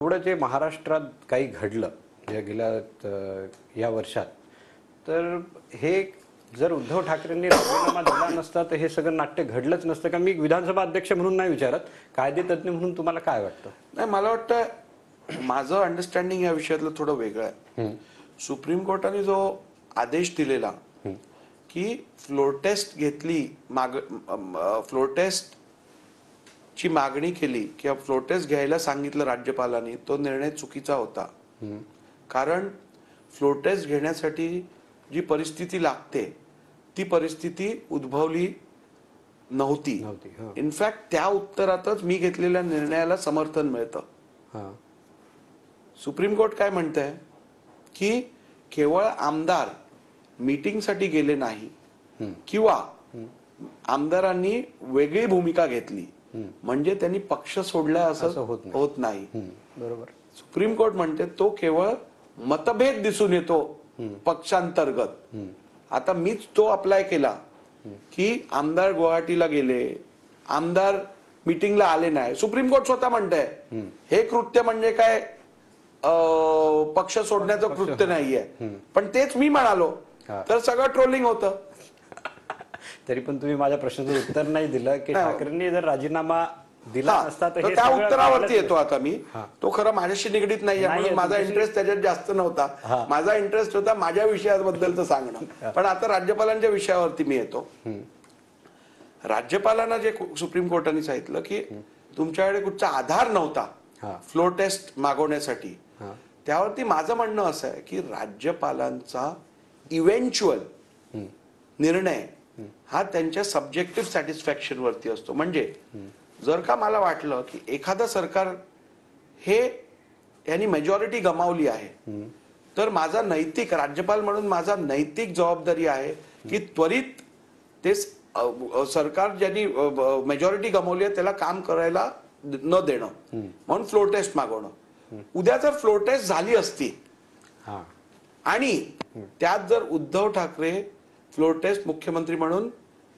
एवढं जे महाराष्ट्रात काही घडलं गेल्या या वर्षात, तर हे जर उद्धव ठाकरेंनी राजीनामा दिला नसता तर हे सगळं नाट्य घडलंच नसतं का? मी विधानसभा अध्यक्ष म्हणून नाही विचारत, कायदेतज्ञ म्हणून तुम्हाला काय वाटतं? नाही, मला वाटतं माझं अंडरस्टँडिंग या विषयातलं थोडं वेगळं आहे. सुप्रीम कोर्टाने जो आदेश दिलेला की फ्लोर टेस्ट घेतली, फ्लोर टेस्ट ची मागणी केली किंवा फ्लोर टेस्ट घ्यायला सांगितलं राज्यपालांनी, तो निर्णय चुकीचा होता. कारण फ्लोर टेस्ट घेण्यासाठी जी परिस्थिती लागते ती परिस्थिती उद्भवली नव्हती. इनफॅक्ट त्या उत्तरातच मी घेतलेल्या निर्णयाला समर्थन मिळतं. सुप्रीम कोर्ट काय म्हणतंय की केवळ आमदार मीटिंगसाठी गेले नाही किंवा आमदारांनी वेगळी भूमिका घेतली म्हणजे त्यांनी पक्ष सोडला असं होत नाही. बरोबर. सुप्रीम कोर्ट म्हणते तो केवळ मतभेद दिसून येतो पक्षांतर्गत. आता मीच तो अप्लाय केला की आमदार गुवाहाटीला गेले, आमदार मीटिंगला आले नाही. सुप्रीम कोर्ट स्वतः म्हणतंय हे कृत्य म्हणजे काय पक्ष सोडण्याचं कृत्य नाहीये. पण तेच मी म्हणालो तर सगळं ट्रोलिंग होतं. तरी पण तुम्ही माझ्या प्रश्नाचं उत्तर नाही दिलं की ठाकरेंनी जर राजीनामा दिला नसता तर त्या उत्तरावरती येतो आता मी. तो खरं माझ्याशी निगडीत नाहीये म्हणून माझा इंटरेस्ट त्याच्यात जास्त नव्हता. माझा इंटरेस्ट होता माझ्या विषयाबद्दलचं सांगणं. पण आता राज्यपालांच्या विषयावरती मी येतो. राज्यपालांना जे सुप्रीम कोर्टाने सांगितलं की तुमच्याकडे कुठचा आधार नव्हता फ्लोर टेस्ट मागवण्यासाठी, त्यावरती माझं म्हणणं असं आहे की राज्यपालांचा इव्हेंच्युअल निर्णय हा त्यांच्या सब्जेक्टिव्ह सॅटिस्फॅक्शन वरती असतो. म्हणजे जर का मला वाटलं की एखादं सरकार हे यांनी मेजॉरिटी गमावली आहे तर माझा नैतिक राज्यपाल म्हणून माझा नैतिक जबाबदारी आहे की त्वरित ते सरकार ज्यांनी मेजॉरिटी गमावली आहे त्याला काम करायला न देणं म्हणून फ्लोर टेस्ट मागवणं. उद्या जर फ्लोर टेस्ट झाली असती आणि त्यात जर उद्धव ठाकरे फ्लोर टेस्ट मुख्यमंत्री म्हणून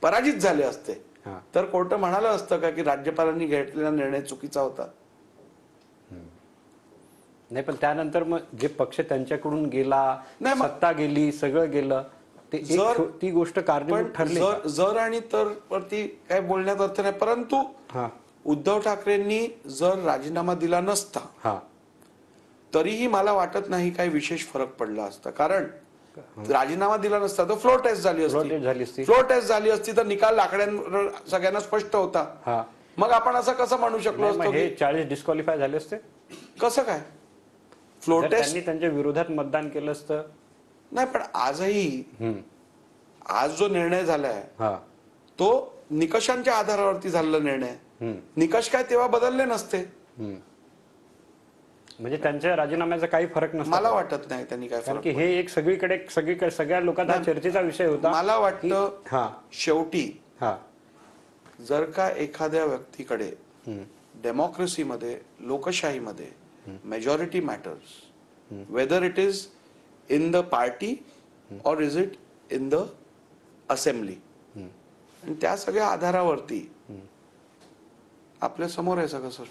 पराजित झाले असते तर कोर्ट म्हणालं असतं का की राज्यपालांनी घेतलेला निर्णय चुकीचा होता? नाही, पण त्यानंतर मग जे पक्ष त्यांच्याकडून गेला, सत्ता गेली, सगळं गेलं, ती गोष्ट कारणीभूत ठरली. जर आणि तर वरती काय बोलण्यात अर्थ नाही. परंतु उद्धव ठाकरेंनी जर राजीनामा दिला नसता तरीही मला वाटत नाही काही विशेष फरक पडला असता. कारण राजीनामा दिला नसता तर फ्लोर टेस्ट झाली असती. फ्लोर टेस्ट झाली असती तर निकाल आकड्यांवर सगळ्यांना स्पष्ट होता. मग आपण असं कसं म्हणू शकलो असतो की 40 डिस्क्वालिफाय झाले असते? कसं काय? फ्लोर टेस्ट त्यांच्या विरोधात मतदान केलं असतं. नाही, पण आजही आज जो निर्णय झालाय तो निकषांच्या आधारावरती झालेला निर्णय. निकष काय तेव्हा बदलले नसते. म्हणजे त्यांच्या राजीनाम्याचा काही फरक नसतो मला वाटत नाही त्यांनी काय फरक. हे एक सगळीकडे सगळ्या लोकांना चर्चेचा विषय होता. मला वाटतं शेवटी जर का एखाद्या व्यक्तीकडे डेमोक्रेसीमध्ये, लोकशाहीमध्ये majority matters, whether it is in the party or is it in the assembly, आणि त्या सगळ्या आधारावरती आपल्या समोर आहे सगळं.